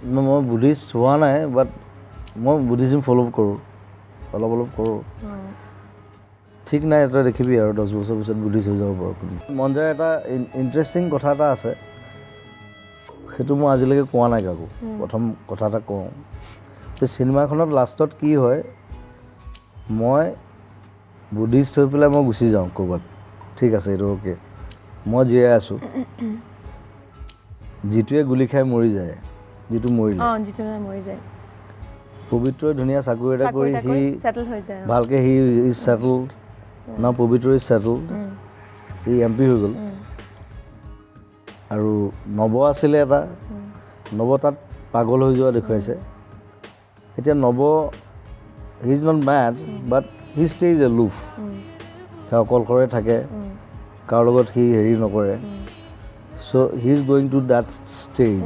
মই বুদ্ধিষ্ট হোৱা নাই বাট মই বুদ্ধিজিম ফ'ল' কৰোঁ অলপ কৰোঁ ঠিক নাই এটা দেখিবি আৰু 10 বছৰ পিছত বুদ্ধিষ্ট হৈ যাব পাৰোঁ মন যায় এটা ইণ্টাৰেষ্টিং কথা এটা আছে সেইটো মই আজিলৈকে কোৱা নাই কাকো প্ৰথম কথা এটা কওঁ যে চিনেমাখনত লাষ্টত কি হয় মই বুদ্ধিষ্ট হৈ পেলাই মই গুচি যাওঁ ক'ৰবাত ঠিক আছে এইটো অ'কে মই জীয়াই আছোঁ যিটোৱে গুলি খাই মৰি যায় যিটো মৰিলে মৰি যায় পবিত্ৰই ধুনীয়া চাকৰি এটা কৰি সি সেটেল হৈ যায় ভালকৈ সি ইজ ছেটেলড নাও পবিত্ৰ ইজ ছেটেলড সি MP হৈ গ'ল আৰু নৱ আছিলে এটা নৱ তাত পাগল হৈ যোৱা দেখুৱাইছে এতিয়া now he is not mad but he stays aloof সি অকলশৰে থাকে কাৰো লগত সি হেৰি নকৰে so' he is going to that stage